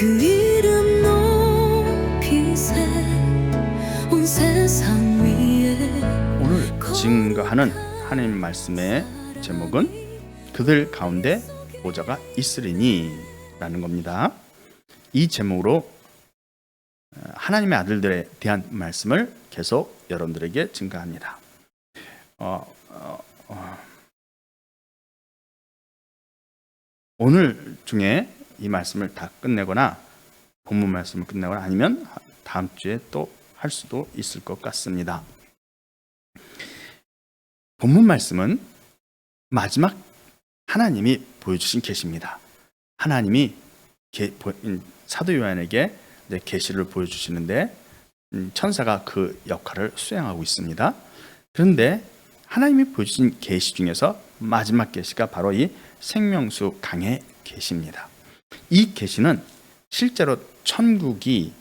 그 이름 높이세 온 세상 위에. 오늘 증거하는 하나님 말씀의 제목은 그들 가운데 보좌가 있으리니 라는 겁니다. 이 제목으로 하나님의 아들들에 대한 말씀을 계속 여러분들에게 증거합니다. 오늘 중에 이 말씀을 다 끝내거나 본문 말씀을 끝내거나 아니면 다음 주에 또 할 수도 있을 것 같습니다. 본문 말씀은 마지막 하나님이 보여주신 계시입니다. 하나님이 사도 요한에게 계시를 보여주시는데 천사가 그 역할을 수행하고 있습니다. 그런데 하나님이 보여주신 계시 중에서 마지막 계시가 바로 이 생명수 강의 계시입니다. 이 계시는 실제로 천국이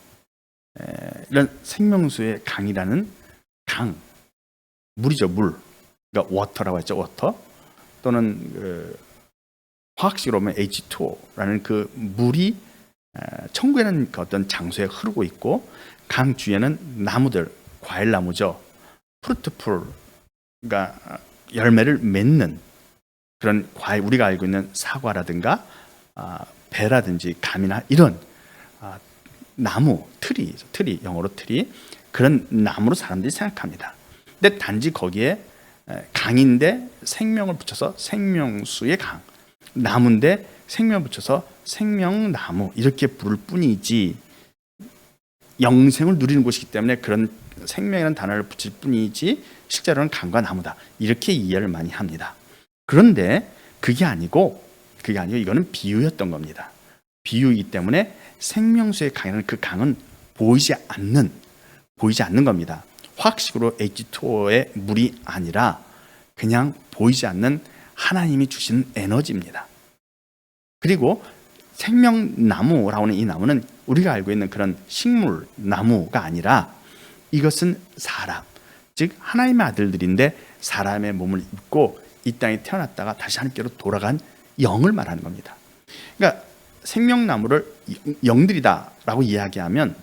이런 생명수의 강이라는 강, 물이죠, 물. 그러니까 워터라고 했죠, 워터. 또는 화학식으로 보면 H2O라는 그 물이 천국에는 그 어떤 장소에 흐르고 있고, 강 주위에는 나무들, 과일나무죠. 프루트풀, 그러니까 열매를 맺는 그런 과일, 우리가 알고 있는 사과라든가 배라든지 감이나 이런 나무, 트리, 영어로 트리, 그런 나무로 사람들이 생각합니다. 근데 단지 거기에 강인데 생명을 붙여서 생명수의 강, 나무인데 생명을 붙여서 생명나무 이렇게 부를 뿐이지, 영생을 누리는 곳이기 때문에 그런 생명이라는 단어를 붙일 뿐이지 실제로는 강과 나무다, 이렇게 이해를 많이 합니다. 그런데 그게 아니고 이거는 비유였던 겁니다. 비유이기 때문에 생명수의 강이라는 그 강은 보이지 않는 겁니다. 화학식으로 H2O의 물이 아니라 그냥 보이지 않는 하나님이 주신 에너지입니다. 그리고 생명나무라고 하는 이 나무는 우리가 알고 있는 그런 식물 나무가 아니라 이것은 사람, 즉 하나님의 아들들인데 사람의 몸을 입고 이 땅에 태어났다가 다시 하나님께로 돌아간 영을 말하는 겁니다. 그러니까 생명나무를 영들이다라고 이야기하면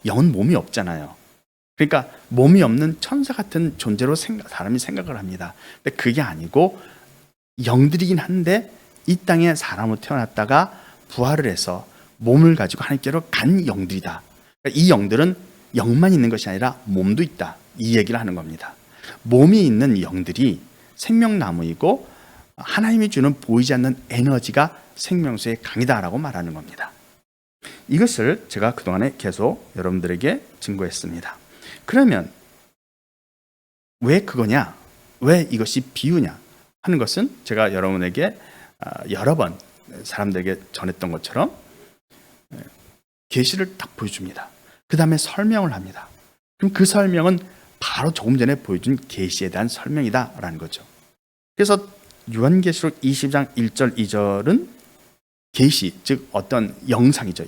영은 몸이 없잖아요. 그러니까 몸이 없는 천사 같은 존재로 사람이 생각을 합니다. 근데 그게 아니고 영들이긴 한데 이 땅에 사람으로 태어났다가 부활을 해서 몸을 가지고 하나님께로 간 영들이다. 그러니까 이 영들은 영만 있는 것이 아니라 몸도 있다, 이 얘기를 하는 겁니다. 몸이 있는 영들이 생명나무이고 하나님이 주는 보이지 않는 에너지가 생명수의 강이다라고 말하는 겁니다. 이것을 제가 그동안에 계속 여러분들에게 증거했습니다. 그러면 왜 그거냐? 왜 이것이 비유냐? 하는 것은 제가 여러분에게 여러 번 사람들에게 전했던 것처럼 계시를 딱 보여줍니다. 그 다음에 설명을 합니다. 그럼 그 설명은 바로 조금 전에 보여준 계시에 대한 설명이다라는 거죠. 그래서 요한계시록 20장 1절 2절은 계시, 즉 어떤 영상이죠.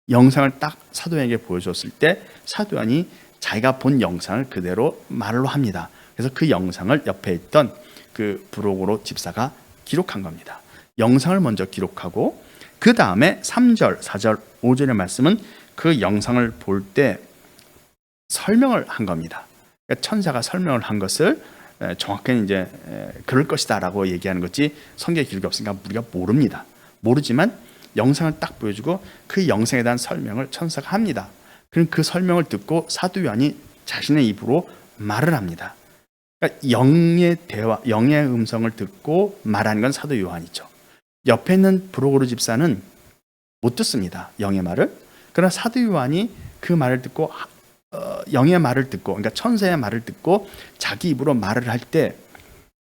영상을 딱 사도에게 보여줬을 때 사도안이 자기가 본 영상을 그대로 말로 합니다. 그래서 그 영상을 옆에 있던 그 브로고로 집사가 기록한 겁니다. 영상을 먼저 기록하고 그 다음에 3절, 4절, 5절의 말씀은 그 영상을 볼 때 설명을 한 겁니다. 그러니까 천사가 설명을 한 것을 정확하게 이제 그럴 것이다라고 얘기하는 거지 성경에 기록이 없으니까 우리가 모릅니다. 모르지만 영상을 딱 보여주고 그 영상에 대한 설명을 천사가 합니다. 그럼 그 설명을 듣고 사도 요한이 자신의 입으로 말을 합니다. 그러니까 영의 대화, 영의 음성을 듣고 말하는 건 사도 요한이죠. 옆에 있는 브로고르 집사는 못 듣습니다, 영의 말을. 그러나 사도 요한이 그 말을 듣고 영의 말을 듣고, 그러니까 천사의 말을 듣고 자기 입으로 말을 할 때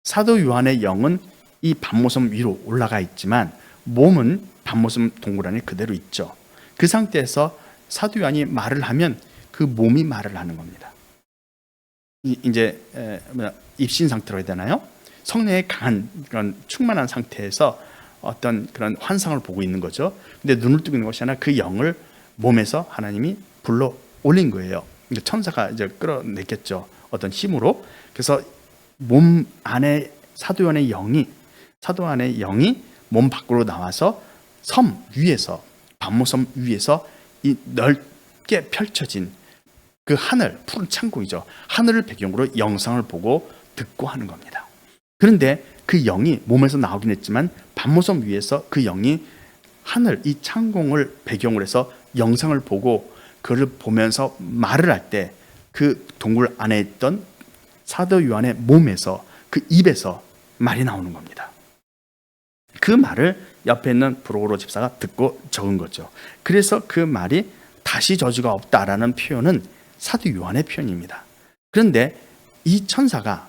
사도 요한의 영은 이 밤모섬 위로 올라가 있지만 몸은 밤모섬 동굴 안에 그대로 있죠. 그 상태에서 사도 요한이 말을 하면 그 몸이 말을 하는 겁니다. 이제 입신 상태로 해야 되나요? 성령의 강한 그런 충만한 상태에서 어떤 그런 환상을 보고 있는 거죠. 근데 눈을 뜨고 있는 것이 아니라 그 영을 몸에서 하나님이 불러 올린 거예요. 천사가 이제 끌어냈겠죠, 어떤 힘으로. 그래서 몸 안에 사도 안의 영이 몸 밖으로 나와서 섬 위에서 밤모섬 위에서 이 넓게 펼쳐진 그 하늘, 푸른 창고이죠. 하늘을 배경으로 영상을 보고 듣고 하는 겁니다. 그런데 그 영이 몸에서 나오긴 했지만 밤모섬 위에서 그 영이 하늘, 이 창공을 배경으로 해서 영상을 보고 그를 보면서 말을 할 때 그 동굴 안에 있던 사도 요한의 몸에서, 그 입에서 말이 나오는 겁니다. 그 말을 옆에 있는 브로로 집사가 듣고 적은 거죠. 그래서 그 말이 다시 저주가 없다라는 표현은 사도 요한의 표현입니다. 그런데 이 천사가,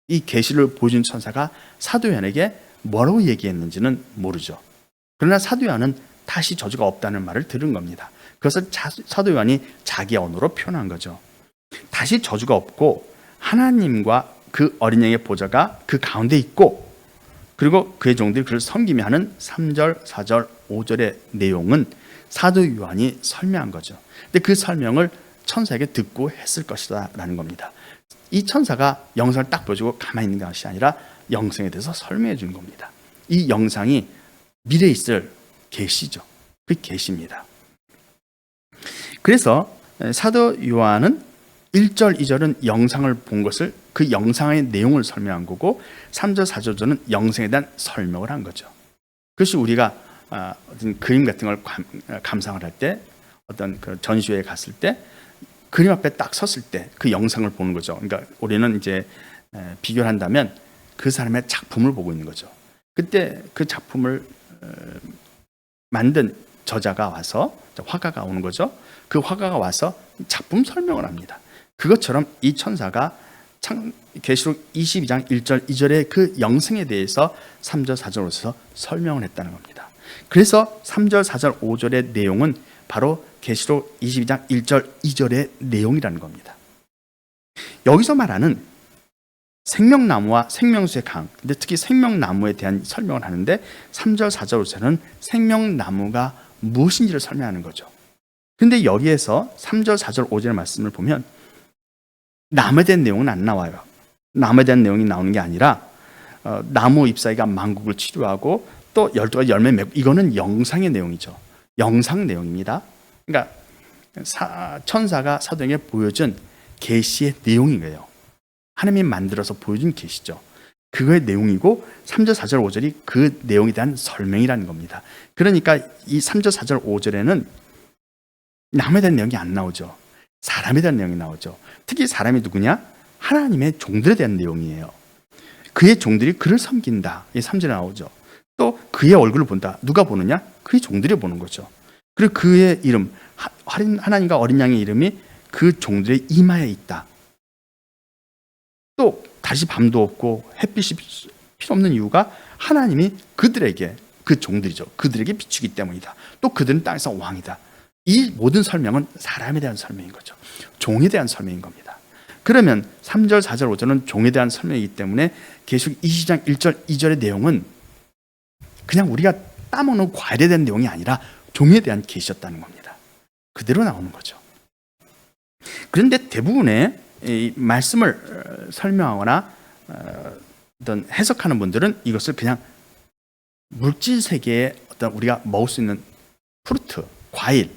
이 계시를 보여준 천사가 사도 요한에게 뭐라고 얘기했는지는 모르죠. 그러나 사도 요한은 다시 저주가 없다는 말을 들은 겁니다. 그것을 사도 요한이 자기 언어로 표현한 거죠. 다시 저주가 없고 하나님과 그 어린 양의 보좌가 그 가운데 있고, 그리고 그의 종들이 그를 섬기며 하는 3절, 4절, 5절의 내용은 사도 요한이 설명한 거죠. 근데 그 설명을 천사에게 듣고 했을 것이다 라는 겁니다. 이 천사가 영상을 딱 보여주고 가만히 있는 것이 아니라 영상에 대해서 설명해 준 겁니다. 이 영상이 미래에 있을 계시죠. 그 계시입니다. 그래서 사도 요한은 1절, 2절은 영상을 본 것을, 그 영상의 내용을 설명한 거고 3절, 4절은 영상에 대한 설명을 한 거죠. 그것이 우리가 어떤 그림 같은 걸 감상을 할 때, 어떤 그 전시회에 갔을 때 그림 앞에 딱 섰을 때 그 영상을 보는 거죠. 그러니까 우리는 이제 비교를 한다면 그 사람의 작품을 보고 있는 거죠. 그때 그 작품을 만든 저자가 와서, 화가가 오는 거죠. 그 화가가 와서 작품 설명을 합니다. 그것처럼 이 천사가 계시록 22장 1절 2절의 그 영생에 대해서 3절 4절로서 설명을 했다는 겁니다. 그래서 3절 4절 5절의 내용은 바로 계시록 22장 1절 2절의 내용이라는 겁니다. 여기서 말하는 생명나무와 생명수의 강, 근데 특히 생명나무에 대한 설명을 하는데 3절 4절 5절은 생명나무가 무엇인지를 설명하는 거죠. 근데 여기에서 3절 4절 5절의 말씀을 보면 나무에 대한 내용은 안 나와요. 나무에 대한 내용이 나오는 게 아니라 나무 잎사귀가 만국을 치료하고 또 12가지 열매 맺고, 이거는 영상의 내용이죠. 영상 내용입니다. 그러니까 천사가 사도에게 보여준 계시의 내용인 거예요. 하나님이 만들어서 보여준 계시죠. 그거의 내용이고 3절 4절 5절이 그 내용에 대한 설명이라는 겁니다. 그러니까 이 3절 4절 5절에는 남에 대한 내용이 안 나오죠. 사람에 대한 내용이 나오죠. 특히 사람이 누구냐? 하나님의 종들에 대한 내용이에요. 그의 종들이 그를 섬긴다. 이 3절에 나오죠. 또 그의 얼굴을 본다. 누가 보느냐? 그의 종들이 보는 거죠. 그리고 그의 이름, 하나님과 어린 양의 이름이 그 종들의 이마에 있다. 또 다시 밤도 없고 햇빛이 필요 없는 이유가 하나님이 그들에게, 그 종들이죠, 그들에게 비추기 때문이다. 또 그들은 땅에서 왕이다. 이 모든 설명은 사람에 대한 설명인 거죠. 종에 대한 설명인 겁니다. 그러면 3절, 4절, 5절은 종에 대한 설명이기 때문에 계시록 20장 1절, 2절의 내용은 그냥 우리가 따먹는 과일에 대한 내용이 아니라 종에 대한 계시였다는 겁니다. 그대로 나오는 거죠. 그런데 대부분의 이 말씀을 설명하거나 어떤 해석하는 분들은 이것을 그냥 물질 세계에 어떤 우리가 먹을 수 있는 프루트, 과일,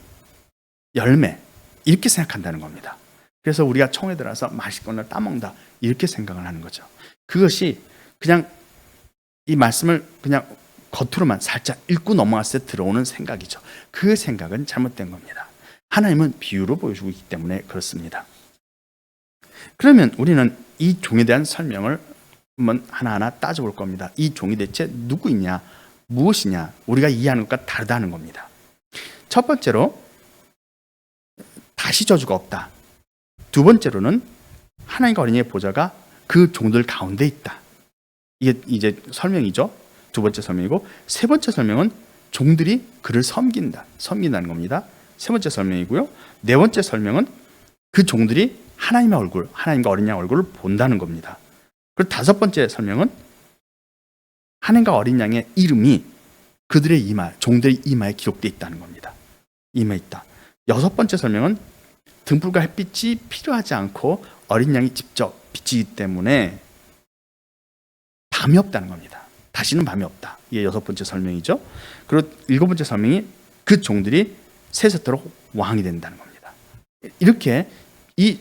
열매, 이렇게 생각한다는 겁니다. 그래서 우리가 청에 들어서 맛있거나 따먹는다, 이렇게 생각을 하는 거죠. 그것이 그냥 이 말씀을 그냥 겉으로만 살짝 읽고 넘어갔을 때 들어오는 생각이죠. 그 생각은 잘못된 겁니다. 하나님은 비유로 보여주고 있기 때문에 그렇습니다. 그러면 우리는 이 종에 대한 설명을 한번 하나하나 따져볼 겁니다. 이 종이 대체 누구이냐, 무엇이냐, 우리가 이해하는 것과 다르다는 겁니다. 첫 번째로 다시 저주가 없다. 두 번째로는 하나님과 어린이의 보좌가 그 종들 가운데 있다. 이게 이제 설명이죠. 두 번째 설명이고, 세 번째 설명은 종들이 그를 섬긴다는 겁니다. 세 번째 설명이고요. 네 번째 설명은 그 종들이 하나님의 얼굴, 하나님과 어린 양 얼굴을 본다는 겁니다. 그리고 다섯 번째 설명은 하나님과 어린 양의 이름이 그들의 이마, 종들의 이마에 기록되어 있다는 겁니다. 이마에 있다. 여섯 번째 설명은 등불과 햇빛이 필요하지 않고 어린 양이 직접 비치기 때문에 밤이 없다는 겁니다. 다시는 밤이 없다. 이게 여섯 번째 설명이죠. 그리고 일곱 번째 설명이 그 종들이 세세토록 왕이 된다는 겁니다. 이렇게 이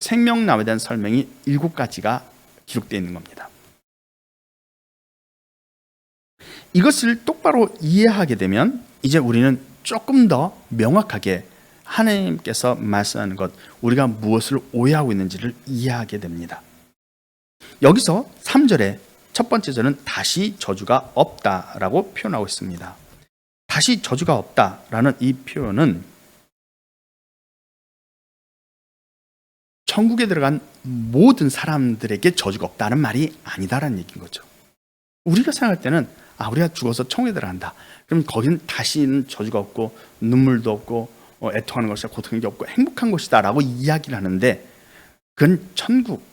생명나무에 대한 설명이 7가지가 기록되어 있는 겁니다. 이것을 똑바로 이해하게 되면 이제 우리는 조금 더 명확하게 하나님께서 말씀하는 것, 우리가 무엇을 오해하고 있는지를 이해하게 됩니다. 여기서 3절에 첫 번째 절은 다시 저주가 없다라고 표현하고 있습니다. 다시 저주가 없다라는 이 표현은 천국에 들어간 모든 사람들에게 저주가 없다는 말이 아니다라는 얘기인 거죠. 우리가 생각할 때는 우리가 죽어서 천국에 들어간다. 그럼 거기는 다시는 저주가 없고 눈물도 없고 애통하는 것이다, 고통이 없고 행복한 곳이다 라고 이야기를 하는데, 그건 천국,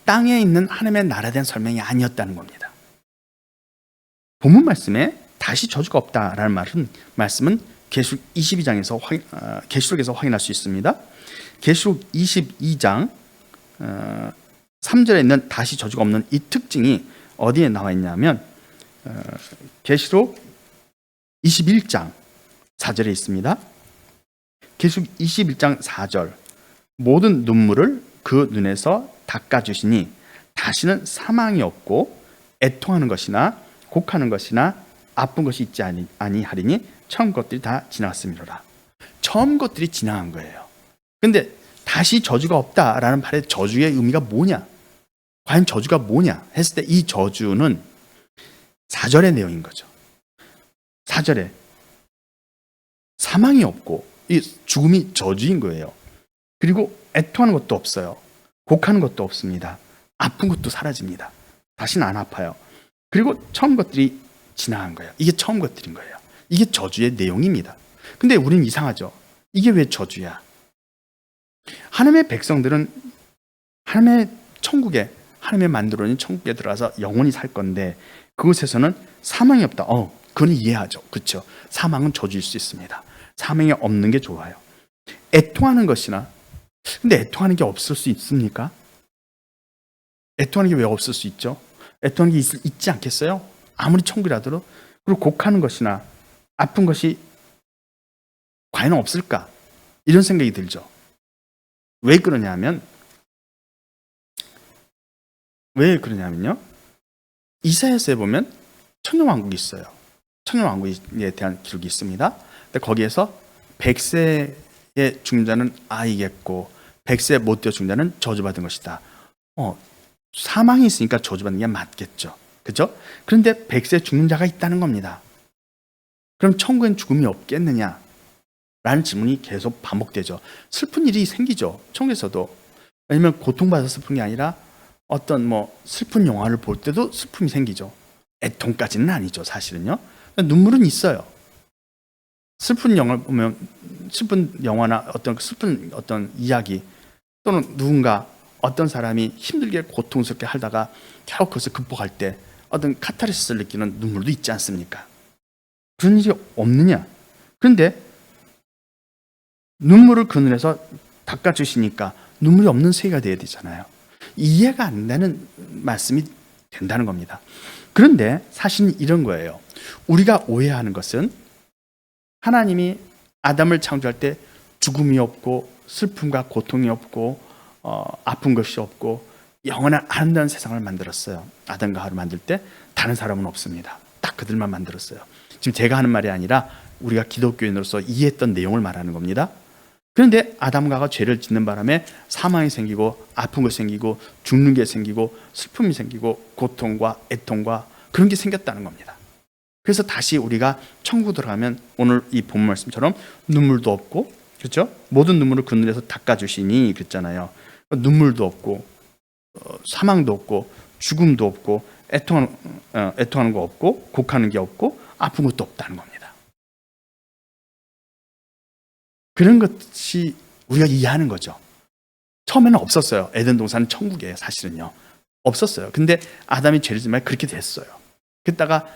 땅에 있는 하나님의 나라에 대한 설명이 아니었다는 겁니다. 본문 말씀에 다시 저주가 없다라는 말씀은 계시록 22장에서 계시록에서 확인할 수 있습니다. 계시록 22장 3절에 있는 다시 저주가 없는 이 특징이 어디에 나와 있냐면 계시록 21장 4절에 있습니다. 계시록 21장 4절, 모든 눈물을 그 눈에서 닦아주시니 다시는 사망이 없고 애통하는 것이나 곡하는 것이나 아픈 것이 있지 아니하리니 처음 것들이 다 지나갔음이로라. 처음 것들이 지나간 거예요. 근데 다시 저주가 없다라는 말의 저주의 의미가 뭐냐? 과연 저주가 뭐냐 했을 때 이 저주는 4절의 내용인 거죠. 4절에 사망이 없고 이 죽음이 저주인 거예요. 그리고 애통하는 것도 없어요. 곡하는 것도 없습니다. 아픈 것도 사라집니다. 다시는 안 아파요. 그리고 처음 것들이 지나간 거예요. 이게 처음 것들인 거예요. 이게 저주의 내용입니다. 근데 우리는 이상하죠. 이게 왜 저주야? 하나님의 백성들은 하나님의 천국에, 하나님의 만들어진 천국에 들어가서 영원히 살 건데 그곳에서는 사망이 없다. 그건 이해하죠. 그렇죠? 사망은 저주일 수 있습니다. 사망이 없는 게 좋아요. 애통하는 것이나, 근데 애통하는 게 없을 수 있습니까? 애통하는 게 왜 없을 수 있죠? 애통하는 게 있지 않겠어요? 아무리 천국이라도. 그리고 곡하는 것이나 아픈 것이 과연 없을까? 이런 생각이 들죠. 왜 그러냐면요, 이사야서에 보면 천년왕국이 있어요. 천년왕국에 대한 기록이 있습니다. 근데 거기에서 100세에 죽는 자는 아이겠고 100세 못 되어 죽는 자는 저주받은 것이다. 사망이 있으니까 저주받는 게 맞겠죠. 그죠? 그런데 100세 죽는 자가 있다는 겁니다. 그럼 천국엔 죽음이 없겠느냐? 라는 질문이 계속 반복되죠. 슬픈 일이 생기죠. 천국에서도. 왜냐면 고통받아서 슬픈 게 아니라 어떤 슬픈 영화를 볼 때도 슬픔이 생기죠. 애통까지는 아니죠, 사실은요. 눈물은 있어요. 슬픈 영화를 보면, 슬픈 영화나 슬픈 이야기, 또는 누군가 어떤 사람이 힘들게 고통스럽게 하다가 겨우 그것을 극복할 때 어떤 카타르시스를 느끼는 눈물도 있지 않습니까? 그런 일이 없느냐? 그런데 눈물을 그 눈에서 닦아주시니까 눈물이 없는 세계가 되어야 되잖아요. 이해가 안 되는 말씀이 된다는 겁니다. 그런데 사실은 이런 거예요. 우리가 오해하는 것은 하나님이 아담을 창조할 때 죽음이 없고 슬픔과 고통이 없고 아픈 것이 없고 영원한 아름다운 세상을 만들었어요. 아담과 하와를 만들 때 다른 사람은 없습니다. 딱 그들만 만들었어요. 지금 제가 하는 말이 아니라 우리가 기독교인으로서 이해했던 내용을 말하는 겁니다. 그런데 아담과 하와가 죄를 짓는 바람에 사망이 생기고 아픈 것이 생기고 죽는 게 생기고 슬픔이 생기고 고통과 애통과 그런 게 생겼다는 겁니다. 그래서 다시 우리가 천국 들어가면 오늘 이 본문 말씀처럼 눈물도 없고, 그렇죠? 모든 눈물을 그 눈에서 닦아주시니 그랬잖아요. 눈물도 없고 사망도 없고 죽음도 없고 애통하는 거 없고 곡하는 게 없고 아픈 것도 없다는 겁니다. 그런 것이 우리가 이해하는 거죠. 처음에는 없었어요. 에덴 동산은 천국이에요. 사실은요. 없었어요. 근데 아담이 죄를 지면 그렇게 됐어요. 그러다가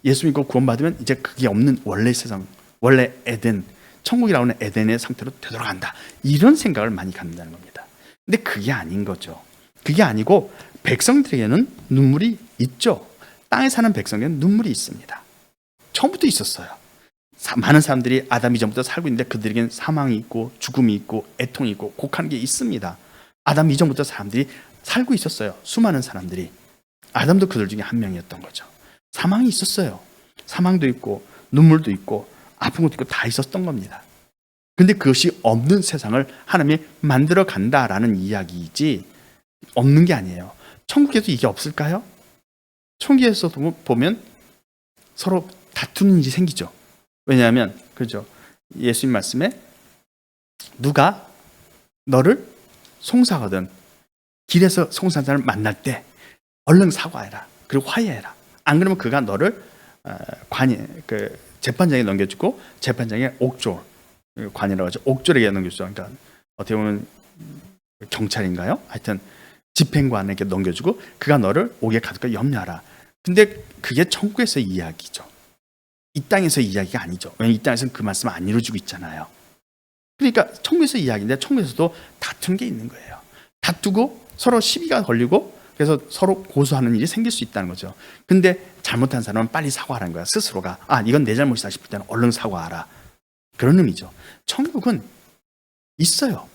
예수 믿고 구원받으면 이제 그게 없는 원래 세상, 원래 에덴, 천국이라고 하는 에덴의 상태로 되돌아간다. 이런 생각을 많이 갖는다는 겁니다. 근데 그게 아닌 거죠. 그게 아니고 백성들에게는 눈물이 있죠. 땅에 사는 백성에게는 눈물이 있습니다. 처음부터 있었어요. 많은 사람들이 아담 이전부터 살고 있는데 그들에게는 사망이 있고 죽음이 있고 애통이 있고 곡한 게 있습니다. 아담 이전부터 사람들이 살고 있었어요. 수많은 사람들이. 아담도 그들 중에 한 명이었던 거죠. 사망이 있었어요. 사망도 있고 눈물도 있고 아픈 것도 있고 다 있었던 겁니다. 근데 그것이 없는 세상을 하나님이 만들어 간다라는 이야기이지 없는 게 아니에요. 천국에도 이게 없을까요? 천국에서도 보면 서로 다투는 일이 생기죠. 왜냐하면 그죠? 예수님 말씀에 누가 너를 송사하거든 길에서 송사한 사람을 만날 때 얼른 사과해라. 그리고 화해해라. 안 그러면 그가 너를 재판장에 넘겨주고 재판장에 옥졸, 관이라고 하죠. 옥졸에게 넘겨주죠. 그러니까 어떻게 보면 경찰인가요? 하여튼 집행관에게 넘겨주고 그가 너를 옥에 가둘까 염려하라. 근데 그게 천국에서의 이야기죠. 이 땅에서의 이야기가 아니죠. 왜냐하면 이 땅에서는 그 말씀 안 이루어지고 있잖아요. 그러니까 천국에서의 이야기인데 천국에서도 다투는 게 있는 거예요. 다투고 서로 시비가 걸리고 그래서 서로 고소하는 일이 생길 수 있다는 거죠. 근데 잘못한 사람은 빨리 사과하라는 거야. 스스로가 이건 내 잘못이다 싶을 때는 얼른 사과하라. 그런 의미죠. 천국은 있어요.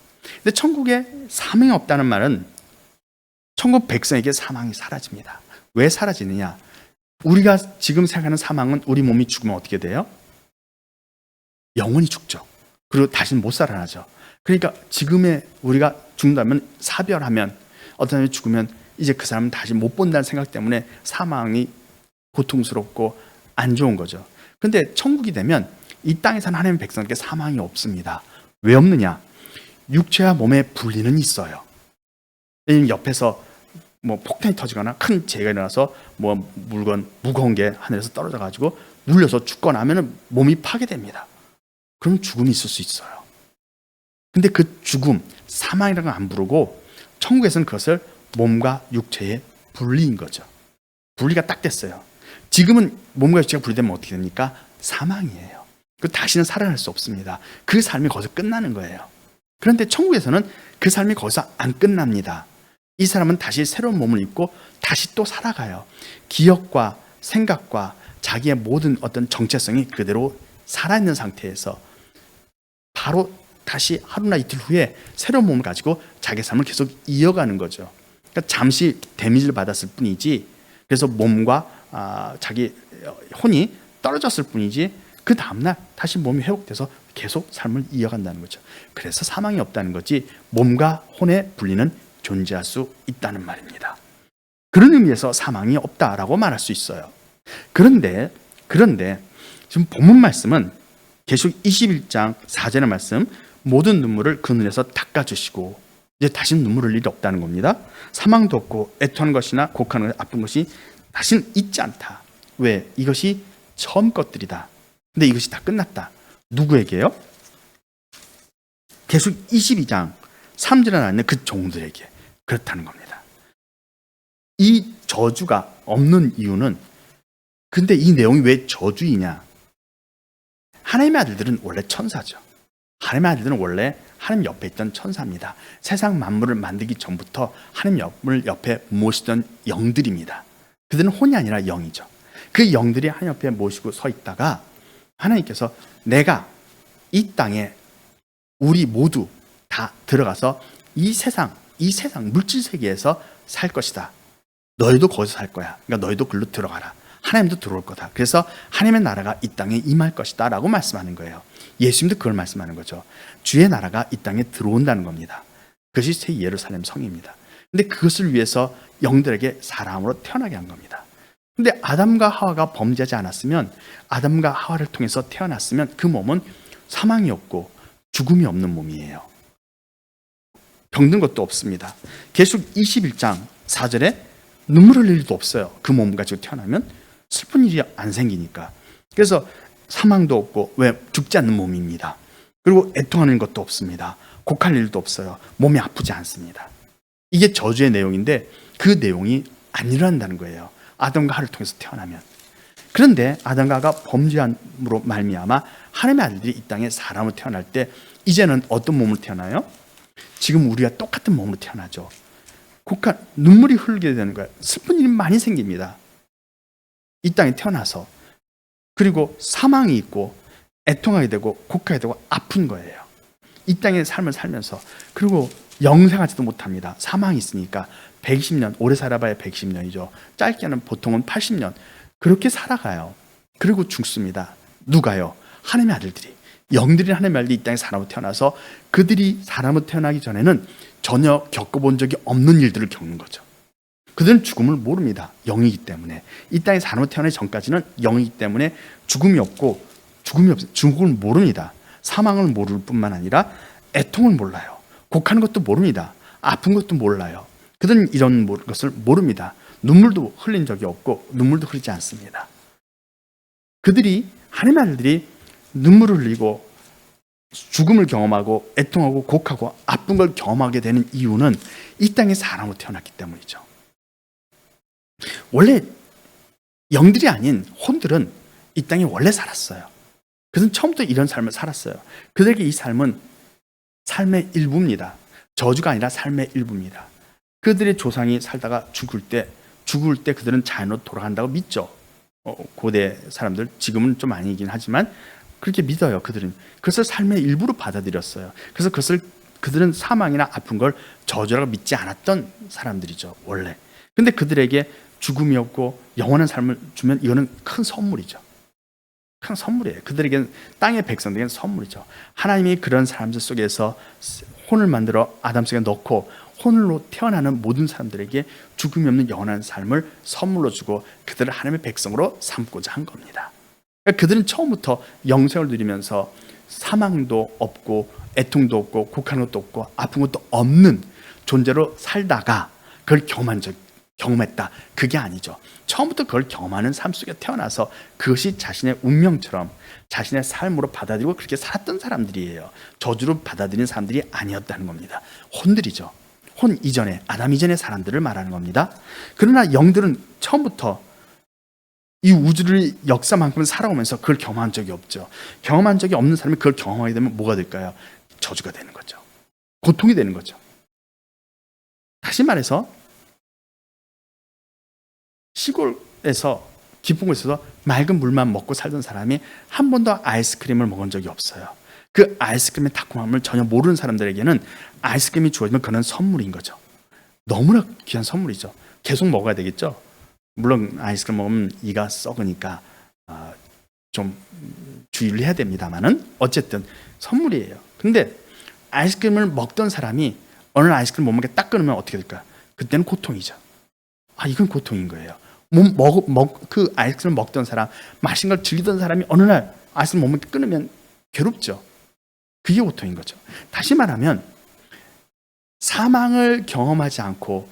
근데 천국에 사망이 없다는 말은 천국 백성에게 사망이 사라집니다. 왜 사라지느냐? 우리가 지금 생각하는 사망은 우리 몸이 죽으면 어떻게 돼요? 영원히 죽죠. 그리고 다시는 못 살아나죠. 그러니까 지금의 우리가 죽는다면 사별하면 어떤 사람이 죽으면 이제 그 사람은 다시 못 본다는 생각 때문에 사망이 고통스럽고 안 좋은 거죠. 근데 천국이 되면 이 땅에 사는 하나님의 백성에게 사망이 없습니다. 왜 없느냐? 육체와 몸의 분리는 있어요. 왜냐면 옆에서 폭탄이 터지거나 큰 재해가 일어나서 물건 무거운 게 하늘에서 떨어져 가지고 눌려서 죽거나 하면 몸이 파괴됩니다. 그럼 죽음이 있을 수 있어요. 근데 그 죽음, 사망이라는 건 안 부르고 천국에서는 그것을 몸과 육체의 분리인 거죠. 분리가 딱 됐어요. 지금은 몸과 육체가 분리되면 어떻게 됩니까? 사망이에요. 그 다시는 살아날 수 없습니다. 그 삶이 거기서 끝나는 거예요. 그런데 천국에서는 그 삶이 거기서 안 끝납니다. 이 사람은 다시 새로운 몸을 입고 다시 또 살아가요. 기억과 생각과 자기의 모든 어떤 정체성이 그대로 살아있는 상태에서 바로 다시 하루나 이틀 후에 새로운 몸을 가지고 자기 삶을 계속 이어가는 거죠. 그러니까 잠시 데미지를 받았을 뿐이지, 그래서 몸과 자기 혼이 떨어졌을 뿐이지 그 다음날 다시 몸이 회복돼서 계속 삶을 이어간다는 거죠. 그래서 사망이 없다는 거지 몸과 혼의 분리는 존재할 수 있다는 말입니다. 그런 의미에서 사망이 없다라고 말할 수 있어요. 그런데 지금 본문 말씀은 계시록 21장 4절의 말씀, 모든 눈물을 그 눈에서 닦아주시고 이제 다시는 눈물 흘릴 일이 없다는 겁니다. 사망도 없고 애통하는 것이나 곡하는 것, 아픈 것이 다시는 있지 않다. 왜? 이것이 처음 것들이다. 근데 이것이 다 끝났다. 누구에게요? 계시록 22장 3절에 나와 있는 그 종들에게 그렇다는 겁니다. 이 저주가 없는 이유는, 근데 이 내용이 왜 저주이냐? 하나님의 아들들은 원래 천사죠. 하나님의 아들들은 원래 하나님 옆에 있던 천사입니다. 세상 만물을 만들기 전부터 하나님 옆에 모시던 영들입니다. 그들은 혼이 아니라 영이죠. 그 영들이 하나님 옆에 모시고 서 있다가 하나님께서 내가 이 땅에 우리 모두 다 들어가서 이 세상 물질 세계에서 살 것이다. 너희도 거기서 살 거야. 그러니까 너희도 글로 들어가라. 하나님도 들어올 거다. 그래서 하나님의 나라가 이 땅에 임할 것이다 라고 말씀하는 거예요. 예수님도 그걸 말씀하는 거죠. 주의 나라가 이 땅에 들어온다는 겁니다. 그것이 새 예루살렘 성입니다. 근데 그것을 위해서 영들에게 사람으로 태어나게 한 겁니다. 근데 아담과 하와가 범죄하지 않았으면, 아담과 하와를 통해서 태어났으면 그 몸은 사망이 없고 죽음이 없는 몸이에요. 병든 것도 없습니다. 계시록 21장 4절에 눈물 흘릴 일도 없어요. 그 몸 가지고 태어나면 슬픈 일이 안 생기니까. 그래서 사망도 없고, 왜? 죽지 않는 몸입니다. 그리고 애통하는 것도 없습니다. 곡할 일도 없어요. 몸이 아프지 않습니다. 이게 저주의 내용인데 그 내용이 안 일어난다는 거예요. 아담과 하와를 통해서 태어나면. 그런데 아담과 하와가 범죄함으로 말미암아 하나님의 아들들이 이 땅에 사람으로 태어날 때 이제는 어떤 몸으로 태어나요? 지금 우리가 똑같은 몸으로 태어나죠. 눈물이 흐르게 되는 거예요. 슬픈 일이 많이 생깁니다. 이 땅에 태어나서. 그리고 사망이 있고 애통하게 되고 곡하게 되고 아픈 거예요. 이 땅의 삶을 살면서. 그리고 영생하지도 못합니다. 사망이 있으니까 120년, 오래 살아봐야 120년이죠. 짧게는 보통은 80년. 그렇게 살아가요. 그리고 죽습니다. 누가요? 하나님의 아들들이. 영들이 하나님의 아들이 이 땅에 사람으로 태어나서 그들이 사람으로 태어나기 전에는 전혀 겪어본 적이 없는 일들을 겪는 거죠. 그들은 죽음을 모릅니다. 영이기 때문에. 이 땅에 사람으로 태어나기 전까지는 영이기 때문에 죽음이 없고 죽음을 모릅니다. 사망을 모를 뿐만 아니라 애통을 몰라요. 곡하는 것도 모릅니다. 아픈 것도 몰라요. 그들은 이런 것을 모릅니다. 눈물도 흘린 적이 없고 눈물도 흐르지 않습니다. 그들이 하나님의 아들들이 눈물을 흘리고 죽음을 경험하고 애통하고 곡하고 아픈 걸 경험하게 되는 이유는 이 땅에 사람으로 태어났기 때문이죠. 원래 영들이 아닌 혼들은 이 땅에 원래 살았어요. 그들은 처음부터 이런 삶을 살았어요. 그들에게 이 삶은 삶의 일부입니다. 저주가 아니라 삶의 일부입니다. 그들의 조상이 살다가 죽을 때 그들은 자연으로 돌아간다고 믿죠. 고대 사람들, 지금은 좀 아니긴 하지만 그렇게 믿어요. 그들은 그것을 삶의 일부로 받아들였어요. 그래서 그들은 사망이나 아픈 걸 저주라고 믿지 않았던 사람들이죠, 원래. 근데 그들에게 죽음이 없고 영원한 삶을 주면 이거는 큰 선물이죠. 큰 선물이에요. 그들에게는, 땅의 백성들에게는 선물이죠. 하나님이 그런 사람들 속에서 혼을 만들어 아담 속에 넣고 혼으로 태어나는 모든 사람들에게 죽음이 없는 영원한 삶을 선물로 주고 그들을 하나님의 백성으로 삼고자 한 겁니다. 그러니까 그들은 처음부터 영생을 누리면서 사망도 없고 애통도 없고 곡하는 것도 없고 아픈 것도 없는 존재로 살다가 그걸 경험했다. 그게 아니죠. 처음부터 그걸 경험하는 삶 속에 태어나서 그것이 자신의 운명처럼 자신의 삶으로 받아들이고 그렇게 살았던 사람들이에요. 저주로 받아들인 사람들이 아니었다는 겁니다. 혼들이죠. 혼 이전에, 아담 이전의 사람들을 말하는 겁니다. 그러나 영들은 처음부터 이 우주를 역사만큼은 살아오면서 그걸 경험한 적이 없죠. 경험한 적이 없는 사람이 그걸 경험하게 되면 뭐가 될까요? 저주가 되는 거죠. 고통이 되는 거죠. 다시 말해서 시골에서 깊은 곳에서 맑은 물만 먹고 살던 사람이 한 번도 아이스크림을 먹은 적이 없어요. 그 아이스크림의 달콤함을 전혀 모르는 사람들에게는 아이스크림이 주어지면 그건 선물인 거죠. 너무나 귀한 선물이죠. 계속 먹어야 되겠죠. 물론 아이스크림 먹으면 이가 썩으니까 좀 주의를 해야 됩니다만은 어쨌든 선물이에요. 근데 아이스크림을 먹던 사람이 어느 날 아이스크림 못 먹게 딱 끊으면 어떻게 될까? 그때는 고통이죠. 이건 고통인 거예요. 그 아이스크림 먹던 사람, 마신 걸 즐기던 사람이 어느 날 아이스크림 못 먹게 끊으면 괴롭죠. 그게 고통인 거죠. 다시 말하면 사망을 경험하지 않고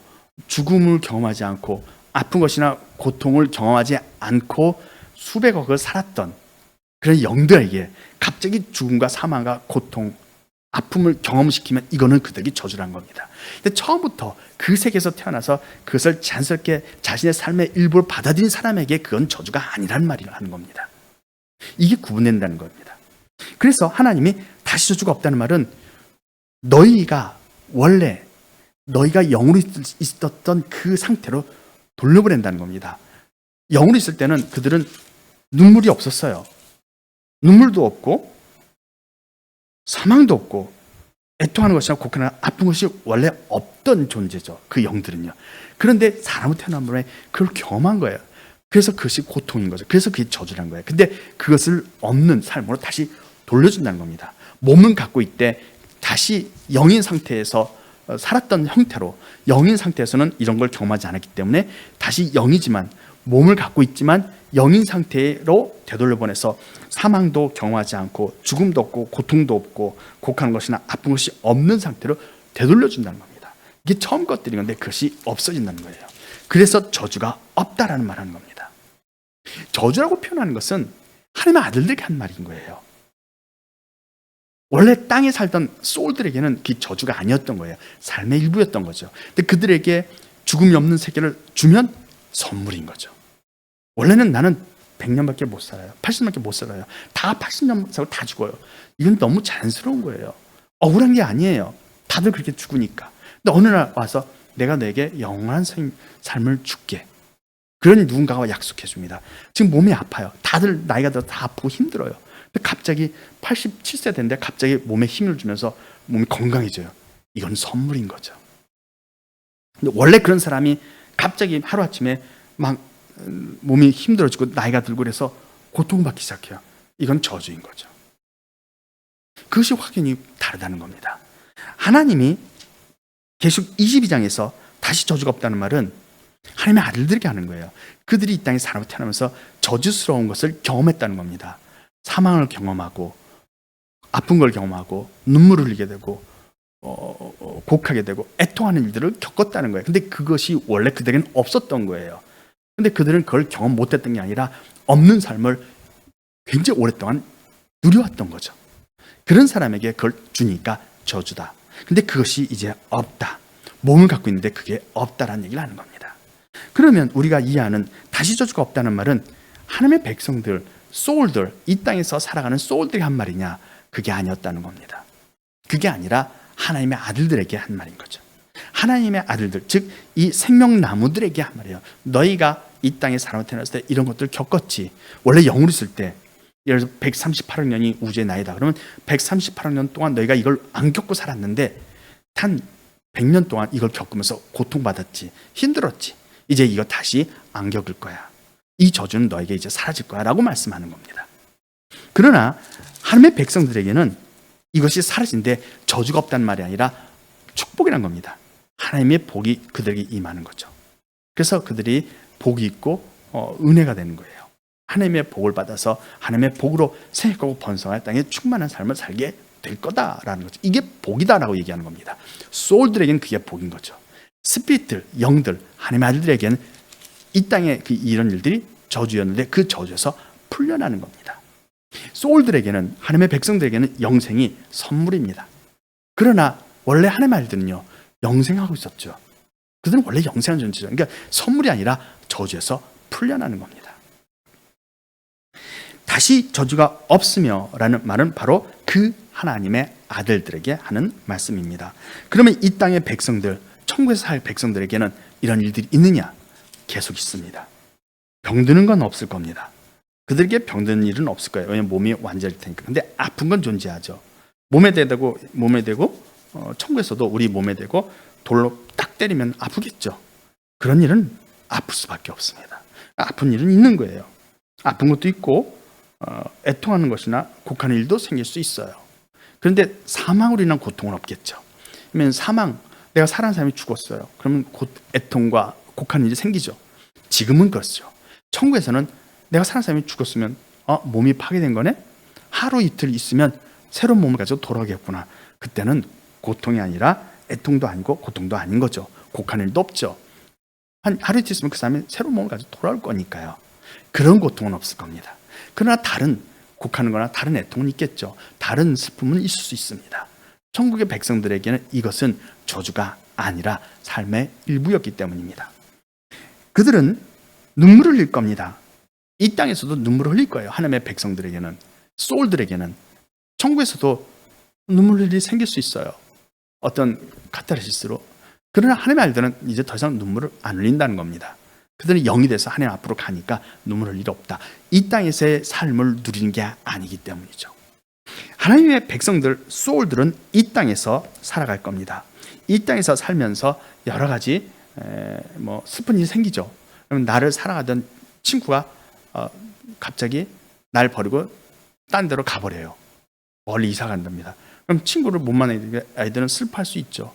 죽음을 경험하지 않고 아픈 것이나 고통을 경험하지 않고 수백억을 살았던 그런 영들에게 갑자기 죽음과 사망과 고통, 아픔을 경험시키면 이거는 그들에게 저주란 겁니다. 근데 처음부터 그 세계에서 태어나서 그것을 자연스럽게 자신의 삶의 일부를 받아들인 사람에게 그건 저주가 아니란 말을 하는 겁니다. 이게 구분된다는 겁니다. 그래서 하나님이 다시 저주가 없다는 말은 너희가 영으로 있었던 그 상태로 돌려보낸다는 겁니다. 영으로 있을 때는 그들은 눈물이 없었어요. 눈물도 없고 사망도 없고 애통하는 것이나 곡하는 아픈 것이 원래 없던 존재죠. 그 영들은요. 그런데 사람으로 태어난 분에 그걸 경험한 거예요. 그래서 그것이 고통인 거죠. 그래서 그게 저주란 거예요. 근데 그것을 없는 삶으로 다시 돌려준다는 겁니다. 몸은 갖고 있대 다시 영인 상태에서 살았던 형태로, 영인 상태에서는 이런 걸 경험하지 않았기 때문에 다시 영이지만 몸을 갖고 있지만 영인 상태로 되돌려보내서 사망도 경험하지 않고 죽음도 없고 고통도 없고 곡하는 것이나 아픈 것이 없는 상태로 되돌려준다는 겁니다. 이게 처음 것들인 건데 그것이 없어진다는 거예요. 그래서 저주가 없다라는 말을 하는 겁니다. 저주라고 표현하는 것은 하나님의 아들들에게 한 말인 거예요. 원래 땅에 살던 소울들에게는 그 저주가 아니었던 거예요. 삶의 일부였던 거죠. 근데 그들에게 죽음이 없는 세계를 주면 선물인 거죠. 원래는 나는 100년밖에 못 살아요. 80년밖에 못 살아요. 다 80년 살고 다 죽어요. 이건 너무 자연스러운 거예요. 억울한 게 아니에요. 다들 그렇게 죽으니까. 근데 어느 날 와서 내가 너에게 영원한 삶을 줄게. 그런 누군가가 약속해 줍니다. 지금 몸이 아파요. 다들 나이가 들어 다 아프고 힘들어요. 근데 갑자기 87세 됐는데 갑자기 몸에 힘을 주면서 몸이 건강해져요. 이건 선물인 거죠. 근데 원래 그런 사람이 갑자기 하루아침에 막 몸이 힘들어지고 나이가 들고 그래서 고통받기 시작해요. 이건 저주인 거죠. 그것이 확연히 다르다는 겁니다. 하나님이 계시록 22장에서 다시 저주가 없다는 말은 하나님의 아들들에게 하는 거예요. 그들이 이 땅에 사람으로 태어나면서 저주스러운 것을 경험했다는 겁니다. 사망을 경험하고 아픈 걸 경험하고 눈물을 흘리게 되고 곡하게 되고 애통하는 일들을 겪었다는 거예요. 근데 그것이 원래 그들에게는 없었던 거예요. 근데 그들은 그걸 경험 못했던 게 아니라 없는 삶을 굉장히 오랫동안 누려왔던 거죠. 그런 사람에게 그걸 주니까 저주다. 근데 그것이 이제 없다. 몸을 갖고 있는데 그게 없다라는 얘기를 하는 겁니다. 그러면 우리가 이해하는 다시 저주가 없다는 말은 하나님의 백성들, 소울들, 이 땅에서 살아가는 소울들이 한 말이냐? 그게 아니었다는 겁니다. 그게 아니라 하나님의 아들들에게 한 말인 거죠. 하나님의 아들들, 즉 이 생명나무들에게 한 말이에요. 너희가 이 땅에 사람을 태어났을 때 이런 것들을 겪었지. 원래 영으로 있을 때 예를 들어서 138억 년이 우주의 나이다. 그러면 138억 년 동안 너희가 이걸 안 겪고 살았는데 단 100년 동안 이걸 겪으면서 고통받았지. 힘들었지. 이제 이거 다시 안 겪을 거야. 이 저주는 너에게 이제 사라질 거야 라고 말씀하는 겁니다. 그러나 하나님의 백성들에게는 이것이 사라진데 저주가 없다는 말이 아니라 축복이란 겁니다. 하나님의 복이 그들에게 임하는 거죠. 그래서 그들이 복이 있고 은혜가 되는 거예요. 하나님의 복을 받아서 하나님의 복으로 생육하고 번성할 땅에 충만한 삶을 살게 될 거다라는 거죠. 이게 복이다라고 얘기하는 겁니다. 소울들에게는 그게 복인 거죠. 스피릿들, 영들, 하나님의 아들들에게는 이 땅에 이런 일들이 저주였는데 그 저주에서 풀려나는 겁니다. 소울들에게는, 하나님의 백성들에게는 영생이 선물입니다. 그러나 원래 하나님의 아들들은요, 영생하고 있었죠. 그들은 원래 영생한 존재죠. 그러니까 선물이 아니라 저주에서 풀려나는 겁니다. 다시 저주가 없으며 라는 말은 바로 그 하나님의 아들들에게 하는 말씀입니다. 그러면 이 땅의 백성들, 천국에서 살 백성들에게는 이런 일들이 있느냐? 계속 있습니다. 병드는 건 없을 겁니다. 그들에게 병드는 일은 없을 거예요. 왜냐하면 몸이 완전할 테니까. 근데 아픈 건 존재하죠. 몸에 대고 천국에서도 우리 몸에 대고 돌로 딱 때리면 아프겠죠. 그런 일은 아플 수밖에 없습니다. 아픈 일은 있는 거예요. 아픈 것도 있고 애통하는 것이나 곡하는 일도 생길 수 있어요. 그런데 사망으로 인한 고통은 없겠죠. 그러면 사망, 내가 사랑하는 사람이 죽었어요. 그러면 곧 애통과 곡하는 일이 생기죠. 지금은 그렇죠. 천국에서는 내가 사랑하는 사람이 죽었으면 몸이 파괴된 거네? 하루 이틀 있으면 새로운 몸을 가지고 돌아오겠구나. 그때는 고통이 아니라 애통도 아니고 고통도 아닌 거죠. 곡하는 일도 없죠. 한 하루 이틀 있으면 그 사람이 새로운 몸을 가지고 돌아올 거니까요. 그런 고통은 없을 겁니다. 그러나 다른 곡하는 거나 다른 애통은 있겠죠. 다른 슬픔은 있을 수 있습니다. 천국의 백성들에게는 이것은 저주가 아니라 삶의 일부였기 때문입니다. 그들은 눈물을 흘릴 겁니다. 이 땅에서도 눈물을 흘릴 거예요. 하나님의 백성들에게는, 소울들에게는. 천국에서도 눈물 흘릴 일이 생길 수 있어요. 어떤 카타르시스로. 그러나 하나님의 아들들은 이제 더 이상 눈물을 안 흘린다는 겁니다. 그들은 영이 돼서 하나님 앞으로 가니까 눈물 흘릴 일 없다. 이 땅에서의 삶을 누리는 게 아니기 때문이죠. 하나님의 백성들, 소울들은 이 땅에서 살아갈 겁니다. 이 땅에서 살면서 여러 가지 슬픈 일이 생기죠. 그러면 나를 사랑하던 친구가 갑자기 날 버리고 딴 데로 가버려요. 멀리 이사 간답니다. 그럼 친구를 못 만나는 아이들은 슬퍼할 수 있죠.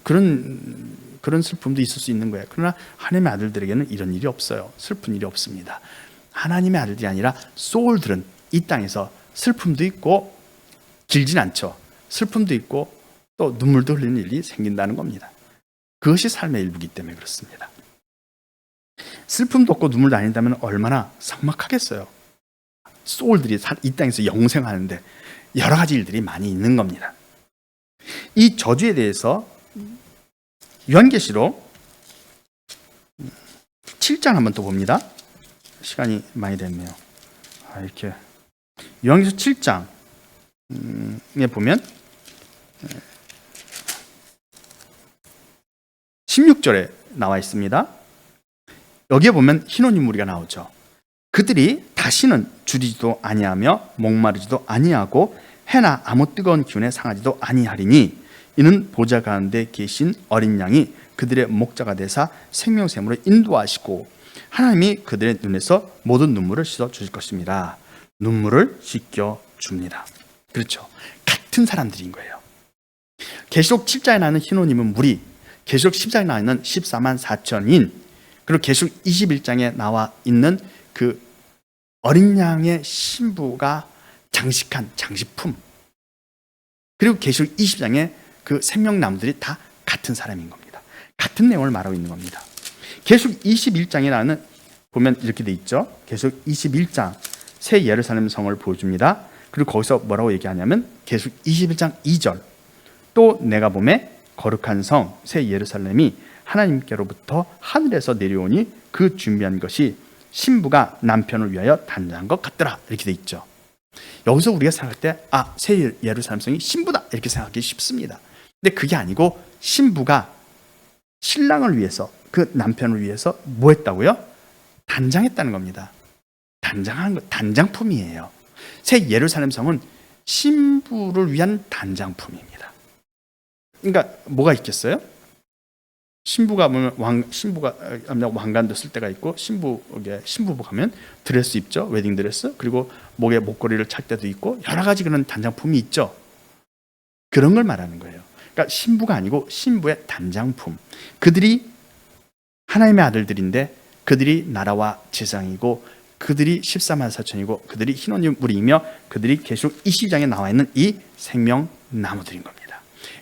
그런 슬픔도 있을 수 있는 거예요. 그러나 하나님의 아들들에게는 이런 일이 없어요. 슬픈 일이 없습니다. 하나님의 아들들이 아니라 소울들은 이 땅에서 슬픔도 있고 길진 않죠. 슬픔도 있고 또 눈물도 흘리는 일이 생긴다는 겁니다. 그것이 삶의 일부이기 때문에 그렇습니다. 슬픔도 없고 눈물도 아닌다면 얼마나 삭막하겠어요. 소울들이 이 땅에서 영생하는데 여러 가지 일들이 많이 있는 겁니다. 이 저주에 대해서 요한계시록 7장 한번 또 봅니다. 시간이 많이 됐네요. 이렇게 요한계시록 7장에 보면 16절에 나와 있습니다. 여기에 보면 흰 옷 입은 무리가 나오죠. 그들이 다 다시는 줄이지도 아니하며 목마르지도 아니하고 해나 아무 뜨거운 기운에 상하지도 아니하리니 이는 보좌 가운데 계신 어린 양이 그들의 목자가 되사 생명샘으로 인도하시고 하나님이 그들의 눈에서 모든 눈물을 씻어 주실 것입니다. 눈물을 씻겨 줍니다. 그렇죠. 같은 사람들인 거예요. 계시록 7장에 나오는 흰옷 입은 무리, 계시록 10장에 나와 있는 14만 4천인, 그리고 계시록 21장에 나와 있는 그 어린 양의 신부가 장식한 장식품, 그리고 계시록 20장에 그 생명나무들이 다 같은 사람인 겁니다. 같은 내용을 말하고 있는 겁니다. 계시록 21장에 나오는 보면 이렇게 돼 있죠. 계시록 21장 새 예루살렘 성을 보여줍니다. 그리고 거기서 뭐라고 얘기하냐면 계시록 21장 2절 또 내가 보매 거룩한 성 새 예루살렘이 하나님께로부터 하늘에서 내려오니 그 준비한 것이 신부가 남편을 위하여 단장한 것 같더라 이렇게 돼 있죠. 여기서 우리가 생각할 때 새 예루살렘 성이 신부다 이렇게 생각하기 쉽습니다. 근데 그게 아니고 신부가 신랑을 위해서 그 남편을 위해서 뭐 했다고요? 단장했다는 겁니다. 단장한 거, 단장품이에요. 새 예루살렘 성은 신부를 위한 단장품입니다. 그러니까 뭐가 있겠어요? 신부가 보면 신부가 왕관도 쓸 때가 있고 신부복 하면 드레스 입죠. 웨딩 드레스. 그리고 목에 목걸이를 찰 때도 있고 여러 가지 그런 단장품이 있죠. 그런 걸 말하는 거예요. 그러니까 신부가 아니고 신부의 단장품. 그들이 하나님의 아들들인데 그들이 나라와 재상이고 그들이 14만 4천이고 그들이 흰옷 무리이며 그들이 계시록 20장에 나와 있는 이 생명나무들인 겁니다.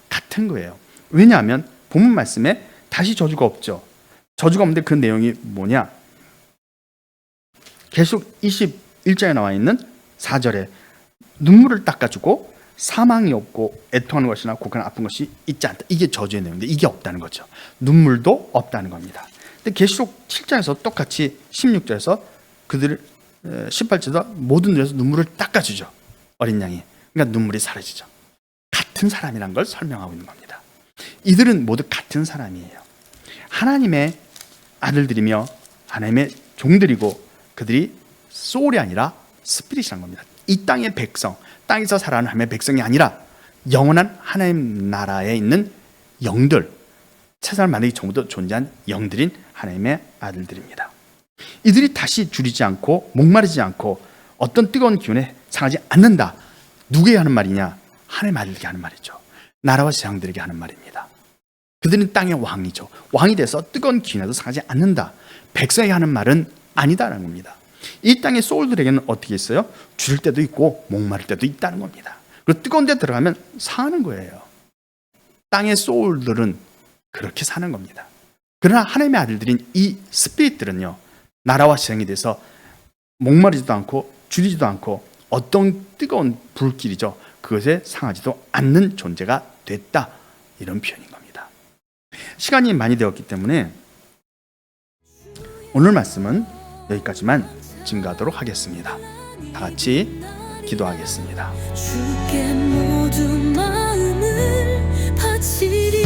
같은 거예요. 왜냐하면 본문 말씀에 다시 저주가 없죠. 저주가 없는데 그 내용이 뭐냐? 계시록 21장에 나와 있는 4절에 눈물을 닦아주고 사망이 없고 애통하는 것이나 고난 아픈 것이 있지 않다. 이게 저주의 내용인데 이게 없다는 거죠. 눈물도 없다는 겁니다. 근데 계시록 7장에서 똑같이 16절에서 그들을 18절에서 모든 눈에서 눈물을 닦아주죠. 어린 양이. 그러니까 눈물이 사라지죠. 같은 사람이란 걸 설명하고 있는 겁니다. 이들은 모두 같은 사람이에요. 하나님의 아들들이며 하나님의 종들이고 그들이 소울이 아니라 스피릿이란 겁니다. 이 땅의 백성, 땅에서 살아가는 하나님의 백성이 아니라 영원한 하나님 나라에 있는 영들, 세상을 만들기 전부터 존재한 영들인 하나님의 아들들입니다. 이들이 다시 줄이지 않고 목마르지 않고 어떤 뜨거운 기운에 상하지 않는다. 누구에게 하는 말이냐? 하나님의 아들에게 하는 말이죠. 나라와 재상들에게 하는 말입니다. 그들은 땅의 왕이죠. 왕이 돼서 뜨거운 기운에도 상하지 않는다. 백성에게 하는 말은 아니다라는 겁니다. 이 땅의 소울들에게는 어떻게 있어요? 줄일 때도 있고 목마를 때도 있다는 겁니다. 그리고 뜨거운 데 들어가면 상하는 거예요. 땅의 소울들은 그렇게 사는 겁니다. 그러나 하나님의 아들들인 이 스피릿들은요, 나라와 재상이 돼서 목마르지도 않고 줄이지도 않고 어떤 뜨거운 불길이죠. 그것에 상하지도 않는 존재가 됐다. 이런 표현인 겁니다. 시간이 많이 되었기 때문에 오늘 말씀은 여기까지만 증거하도록 하겠습니다. 다 같이 기도하겠습니다. 주께 모든 마음을 바치리